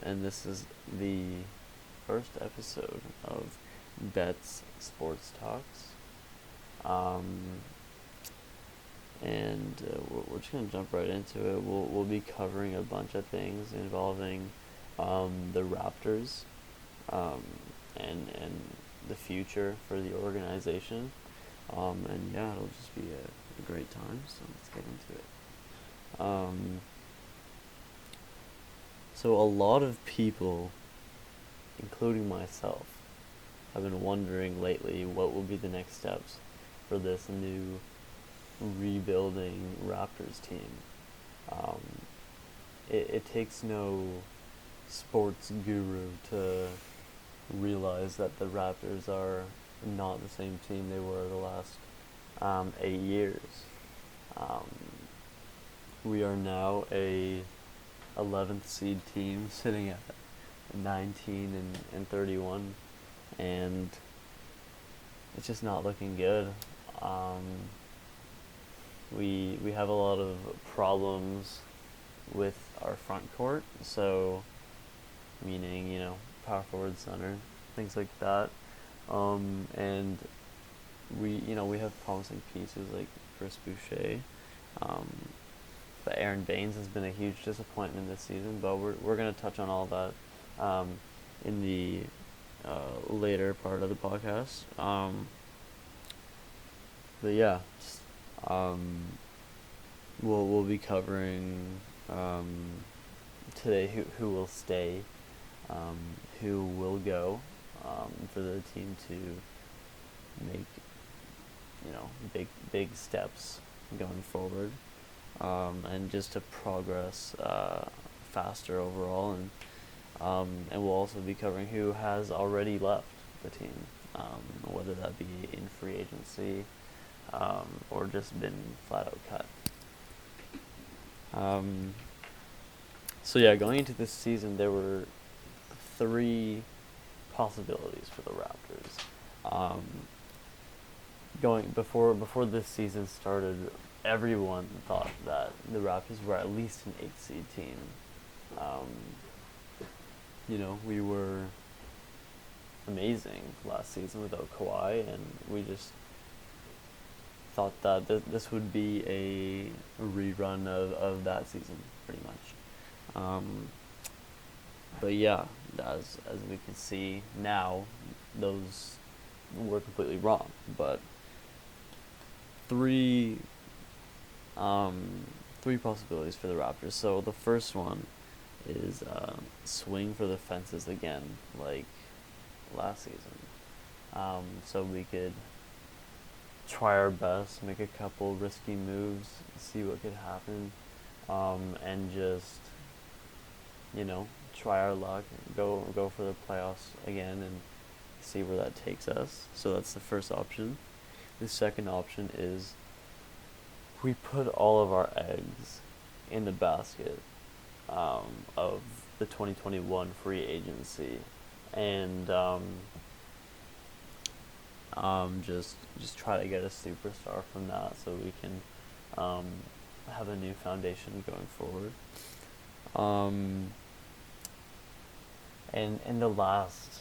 and this is the first episode of Bet's Sports Talks. Um, we're just gonna jump right into it. We'll be covering a bunch of things involving the Raptors, um, and the future for the organization. And yeah, it'll just be a great time. So let's get into it. So a lot of people, including myself, have been wondering lately what will be the next steps for this new rebuilding Raptors team. Um, it takes no sports guru to realize that the Raptors are not the same team they were the last 8 years. Um, we are now a 11th seed team sitting at 19 and 31, and it's just not looking good. We have a lot of problems with our front court, so meaning power forward, center, things like that, and we have promising pieces like Chris Boucher. But Aaron Baines has been a huge disappointment this season, but we're going to touch on all that in the later part of the podcast. But yeah, we'll be covering today who will stay, who will go, for the team to make big steps going forward. And just to progress faster overall, and we'll also be covering who has already left the team, whether that be in free agency or just been flat out cut. So yeah, going into this season, there were 3 possibilities for the Raptors. Going before this season started, everyone thought that the Raptors were at least an 8 seed team. We were amazing last season without Kawhi, and we just thought that this would be a rerun of that season, pretty much. But yeah, as we can see now, those were completely wrong. But three possibilities for the Raptors. So the first one is swing for the fences again, like last season. So we could try our best, make a couple risky moves, see what could happen, and just try our luck, go for the playoffs again, and see where that takes us. So that's the first option. The second option is we put all of our eggs in the basket of the 2021 free agency, and just try to get a superstar from that, so we can have a new foundation going forward. And the last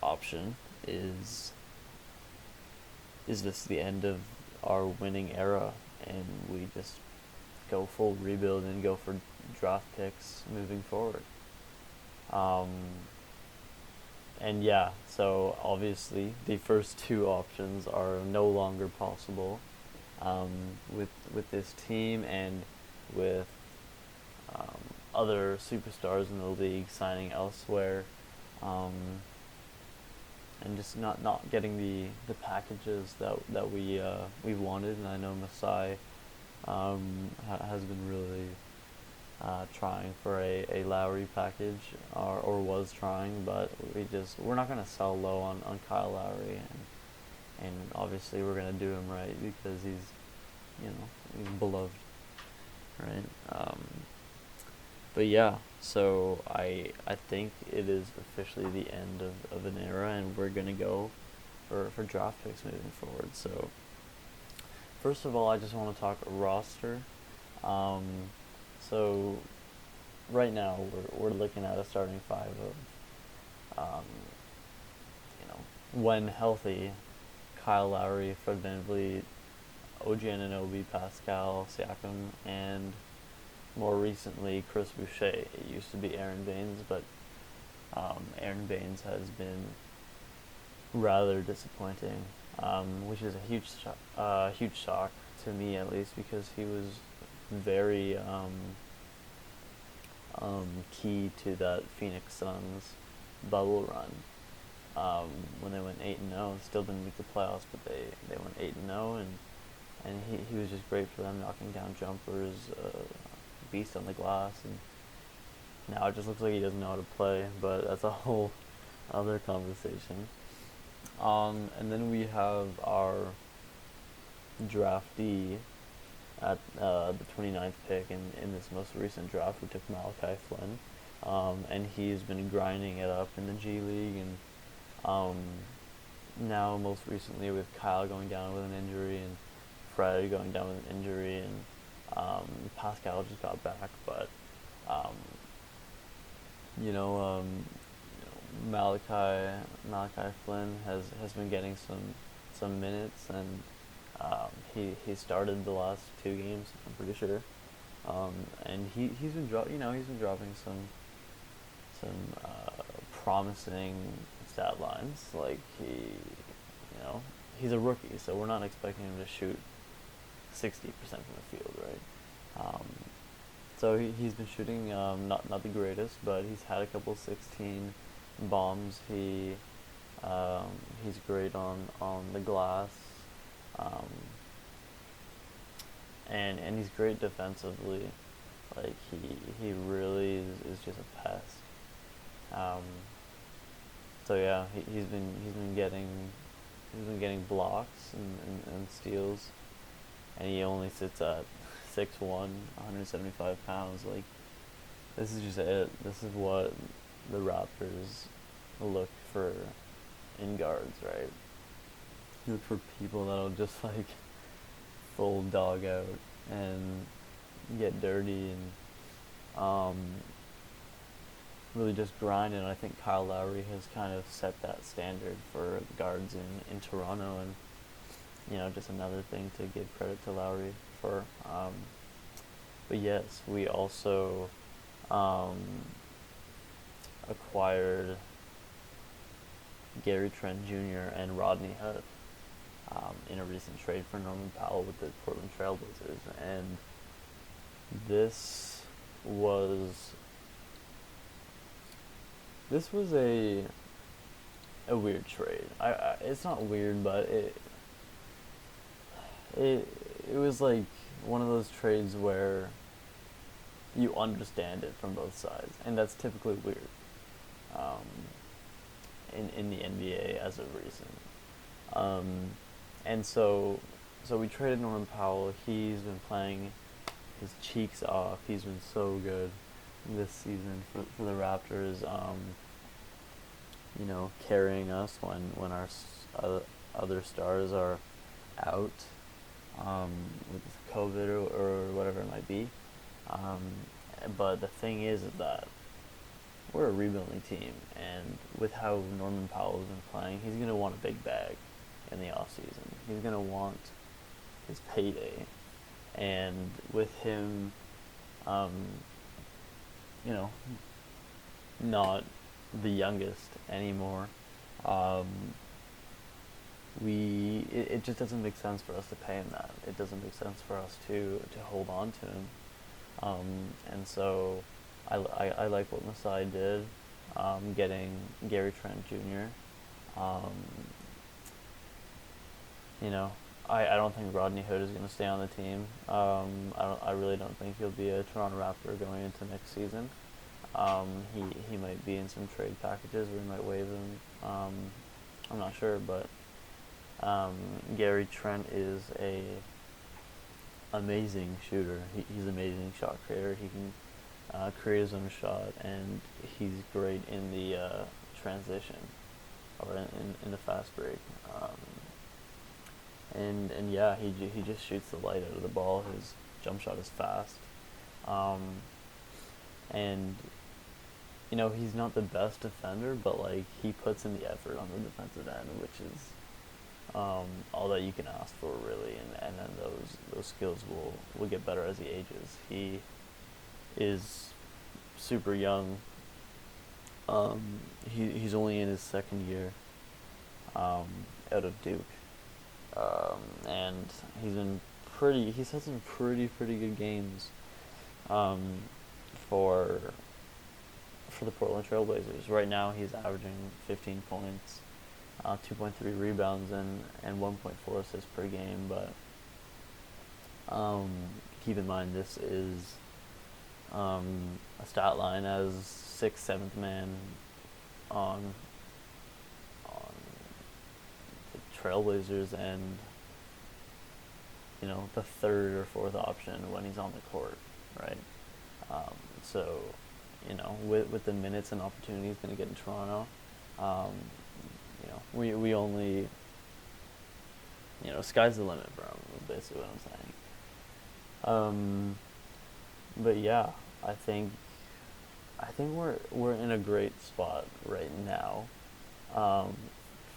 option is this the end of our winning era, and we just go full rebuild and go for draft picks moving forward. And yeah, so obviously the first 2 options are no longer possible with this team, and with other superstars in the league signing elsewhere, and just not getting the packages that we wanted. And I know Masai has been really trying for a Lowry package, or was trying, but we're not going to sell low on Kyle Lowry, and obviously we're going to do him right because he's beloved, right? But yeah, so I think it is officially the end of an era, and we're going to go for draft picks moving forward. So first of all, I just want to talk roster. So right now we're looking at a starting five of, when healthy, Kyle Lowry, Fred VanVleet, OG Anunoby, Pascal Siakam, and more recently Chris Boucher. It used to be Aaron Baines, but Aaron Baines has been rather disappointing, which is a huge shock to me at least, because he was very key to that Phoenix Suns bubble run. When they went 8-0, still didn't make the playoffs, but they went 8-0, and he was just great for them, knocking down jumpers, beast on the glass, and now it just looks like he doesn't know how to play, but that's a whole other conversation. And then we have our draftee at the 29th pick in this most recent draft. We took Malachi Flynn, and he's been grinding it up in the G League, and now most recently with Kyle going down with an injury and Fred going down with an injury, and Pascal just got back, but Malachi Flynn has been getting some minutes, and he started the last 2 games, I'm pretty sure, and he's been dropping some promising stat lines. Like he's a rookie, so we're not expecting him to shoot 60% from the field, right? So he's been shooting not the greatest, but he's had a couple 16 bombs. He's great on the glass, and he's great defensively. Like he really is just a pest. So yeah, he's been getting blocks and steals, and he only sits at 6'1", 175 pounds. Like, this is just it. This is what the Raptors look for in guards, right? You look for people that'll just like full dog out and get dirty and really just grind. And I think Kyle Lowry has kind of set that standard for guards in Toronto, and just another thing to give credit to Lowry for. But yes, we also acquired Gary Trent Jr. and Rodney Hood in a recent trade for Norman Powell with the Portland Trailblazers, and this was a weird trade. It's not weird, but it was like one of those trades where you understand it from both sides, and that's typically weird in the NBA as of recent. And so we traded Norman Powell. He's been playing his cheeks off. He's been so good this season for the Raptors. Carrying us when our other stars are out with COVID or whatever it might be. But the thing is that we're a rebuilding team, and with how Norman Powell's been playing, he's going to want a big bag in the offseason. He's going to want his payday. And with him, not the youngest anymore, it just doesn't make sense for us to pay him that. It doesn't make sense for us to hold on to him. And so I like what Masai did, getting Gary Trent Jr. I don't think Rodney Hood is going to stay on the team. I really don't think he'll be a Toronto Raptor going into next season. He might be in some trade packages, or we might waive him. I'm not sure, but Gary Trent is a amazing shooter. He's an amazing shot creator. He can create his own shot, and he's great in the transition or in the fast break. And yeah, he just shoots the light out of the ball. His jump shot is fast. and he's not the best defender, but like he puts in the effort on the defensive end, which is all that you can ask for, really. And then those skills will get better as he ages. He is super young. He's only in his second year out of Duke, and he's had some pretty good games for the Portland Trailblazers. Right now, he's averaging 15 points, 2.3 rebounds, and 1.4 assists per game. But keep in mind, this is a stat line as 6th, 7th man on the Trailblazers, and the 3rd or 4th option when he's on the court, right? So with the minutes and opportunities going to get in Toronto, we only, sky's the limit, bro. Is basically what I'm saying. But yeah, I think we're in a great spot right now,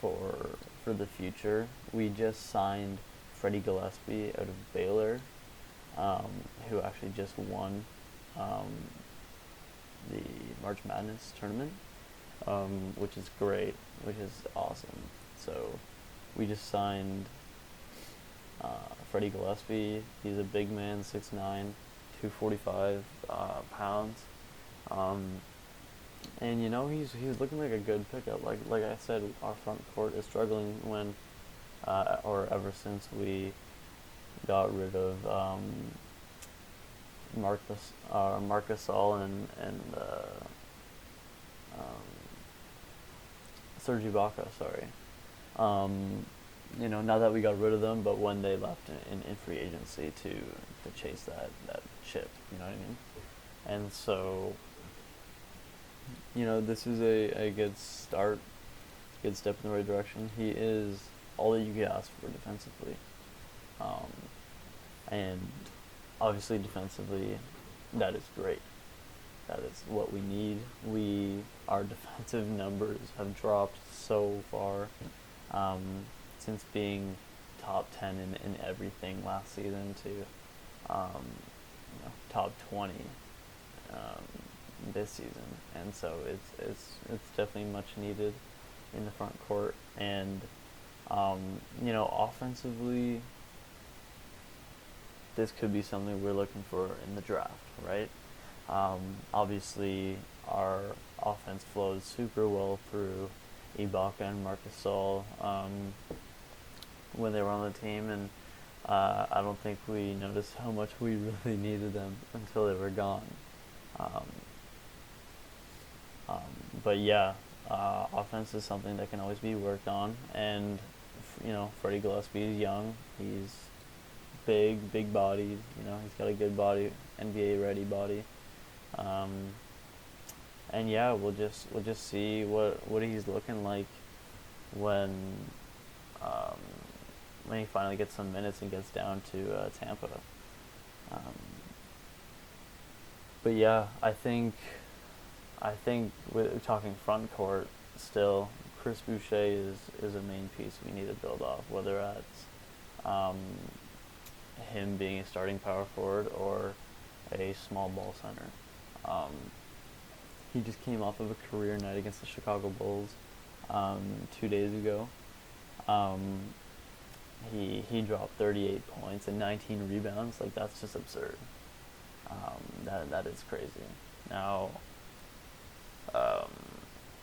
for the future. We just signed Freddie Gillespie out of Baylor, who actually just won the March Madness tournament, which is great, which is awesome. So we just signed Freddie Gillespie. He's a big man, 6'9", 245 pounds, and he's looking like a good pickup. Like I said, our front court is struggling or ever since we got rid of Marcus Gasol and Serge Ibaka. Sorry. Not that we got rid of them, but when they left in free agency to chase that chip, you know what I mean? And so, this is a good start, good step in the right direction. He is all that you could ask for defensively. And obviously defensively, that is great. That is what we need. Our defensive numbers have dropped so far since being top 10 in everything last season to top 20 this season, and so it's definitely much needed in the front court. And offensively, this could be something we're looking for in the draft, right? Obviously, our offense flows super well through Ibaka and Marcus Gasol when they were on the team, and I don't think we noticed how much we really needed them until they were gone. But yeah, offense is something that can always be worked on, and Freddie Gillespie is young. He's big bodied. He's got a good body, NBA ready body. And yeah, we'll just see what he's looking like when he finally gets some minutes and gets down to Tampa. But yeah, I think we're talking front court still. Chris Boucher is a main piece we need to build off, whether that's him being a starting power forward or a small ball center. He just came off of a career night against the Chicago Bulls 2 days ago. He dropped 38 points and 19 rebounds. Like, that's just absurd. That is crazy. Now,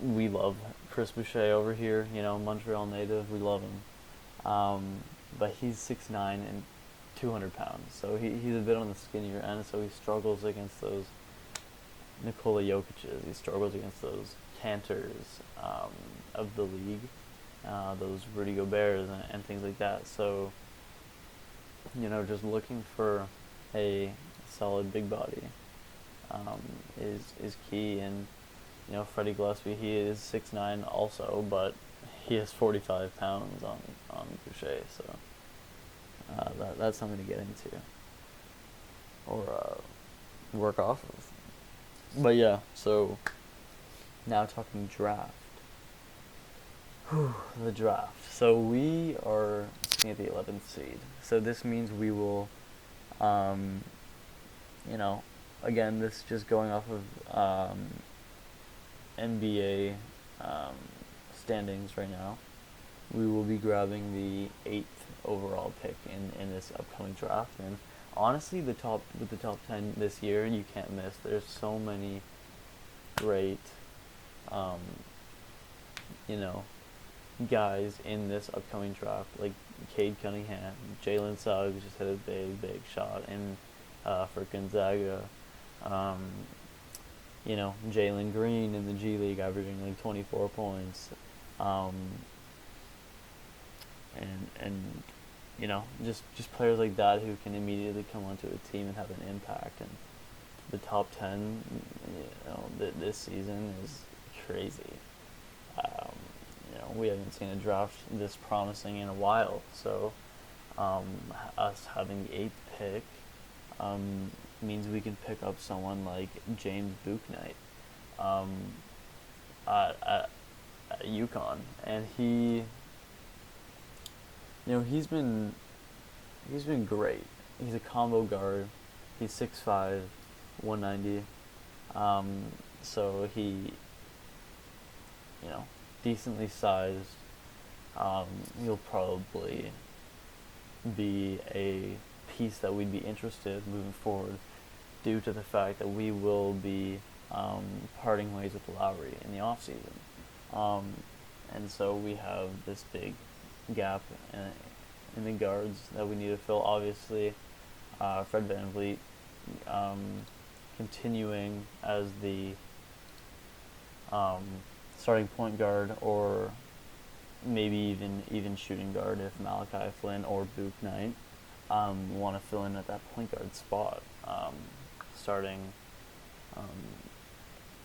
we love Chris Boucher over here, Montreal native, we love him. But he's 6'9" and 200 pounds, so he's a bit on the skinnier end, so he struggles against those Nikola Jokic's, he struggles against those Cantors of the league, those Rudy Gobert's and things like that. So, just looking for a solid big body is key. And Freddie Gillespie, he is 6'9" also, but he is 45 pounds on Boucher, so that's something to get into or work off of. But yeah, so now talking draft. The draft. So we are sitting at the 11th seed. So this means we will, um, you know, again, this is just going off of NBA standings right now. We will be grabbing the 8th overall pick in this upcoming draft. And honestly, the top 10 this year, you can't miss. There's so many great, um, you know, guys in this upcoming draft, like Cade Cunningham, Jalen Suggs just hit a big shot in for Gonzaga. Um, Jalen Green in the G League averaging like 24 points, um, and just players like that who can immediately come onto a team and have an impact. And the top 10, this season is crazy. Um, we haven't seen a draft this promising in a while. So us having the 8th pick means we can pick up someone like James Bouknight at UConn, and he's been great. He's a combo guard. He's 6'5", 190. So he, decently sized. He'll probably be a piece that we'd be interested in moving forward, due to the fact that we will be parting ways with Lowry in the offseason. And so we have this big gap in the guards that we need to fill. Obviously, Fred VanVleet continuing as the starting point guard, or maybe even shooting guard if Malachi Flynn or Bouknight want to fill in at that point guard spot, starting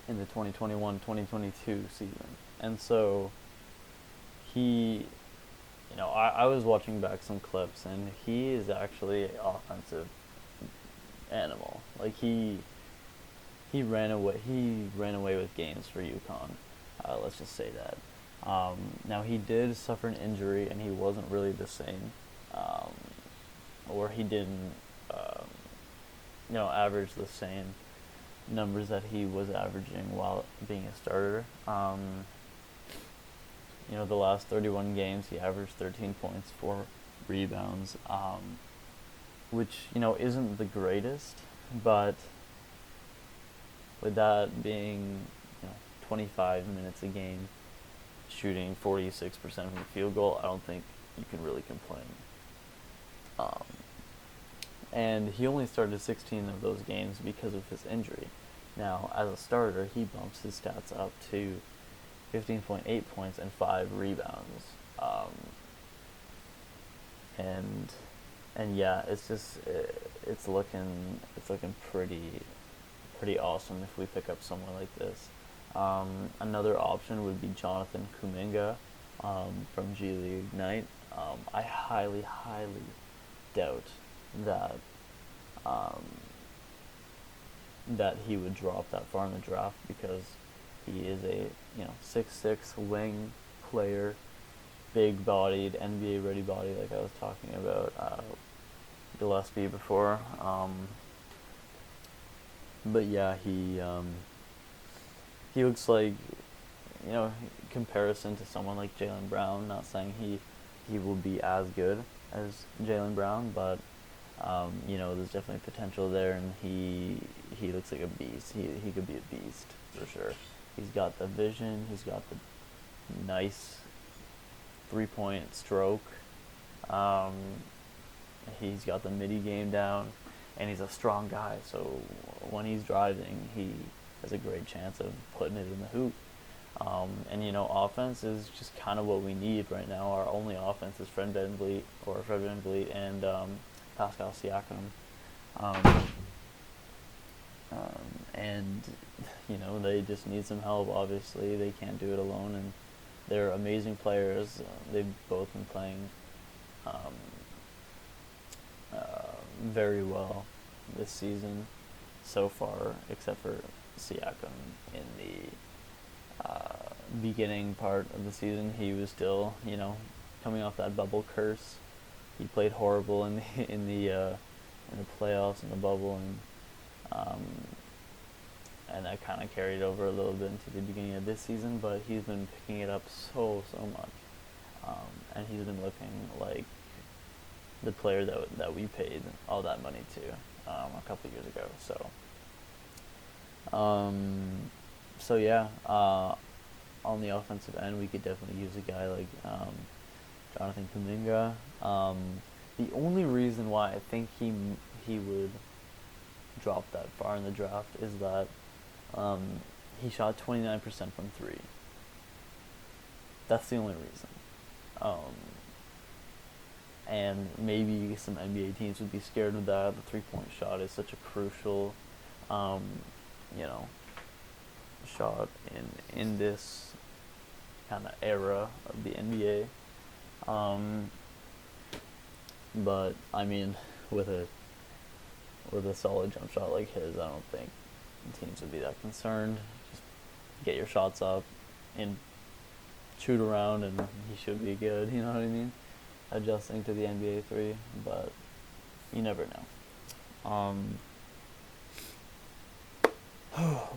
in the 2021-2022 season. And so I was watching back some clips, and he is actually an offensive animal. Like he ran away with games for UConn. Let's just say that. Now he did suffer an injury, and he wasn't really the same, or he didn't, average the same numbers that he was averaging while being a starter. The last 31 games, he averaged 13 points, 4 rebounds, which, isn't the greatest, but with that being, 25 minutes a game, shooting 46% from the field goal, I don't think you can really complain. And he only started 16 of those games because of his injury. Now, as a starter, he bumps his stats up to 15.8 points and 5 rebounds. And yeah, it's looking pretty awesome if we pick up someone like this. Another option would be Jonathan Kuminga from G League Ignite. I highly doubt that he would drop that far in the draft, because he is a 6'6" wing player, big-bodied, NBA-ready body, like I was talking about Gillespie before. But yeah, he looks like, comparison to someone like Jaylen Brown. Not saying he will be as good as Jaylen Brown, but there's definitely potential there, and he looks like a beast. He could be a beast for sure. He's got the vision. He's got the nice 3-point stroke. He's got the midi game down, and he's a strong guy. So when he's driving, he has a great chance of putting it in the hoop. And offense is just kind of what we need right now. Our only offense is Fred VanVleet and Pascal Siakam. And they just need some help. Obviously, they can't do it alone, and they're amazing players. They've both been playing very well this season so far, except for Siakam in the beginning part of the season. He was still, coming off that bubble curse. He played horrible in the playoffs and the bubble, and that kind of carried over a little bit into the beginning of this season. But he's been picking it up so much, and he's been looking like the player that we paid all that money to a couple years ago. So yeah, on the offensive end, we could definitely use a guy like Jonathan Kuminga. The only reason why I think he would drop that far in the draft is that he shot 29% from three. That's the only reason. And maybe some NBA teams would be scared of that. The three-point shot is such a crucial, shot in this kind of era of the NBA. But I mean, with a solid jump shot like his, I don't think teams would be that concerned. Just get your shots up and shoot around, and he should be good. You know what I mean? Adjusting to the NBA 3, but you never know.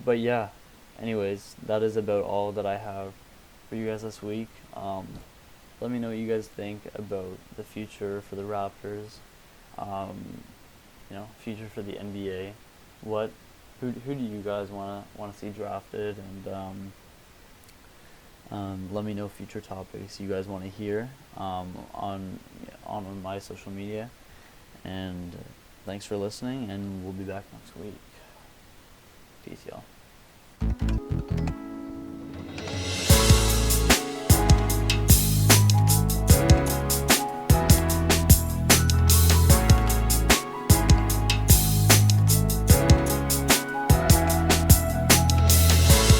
But yeah, anyways, that is about all that I have for you guys this week. Let me know what you guys think about the future for the Raptors, future for the NBA. Who do you guys want to see drafted, and let me know future topics you guys want to hear on my social media. And thanks for listening, and we'll be back next week. Peace, y'all.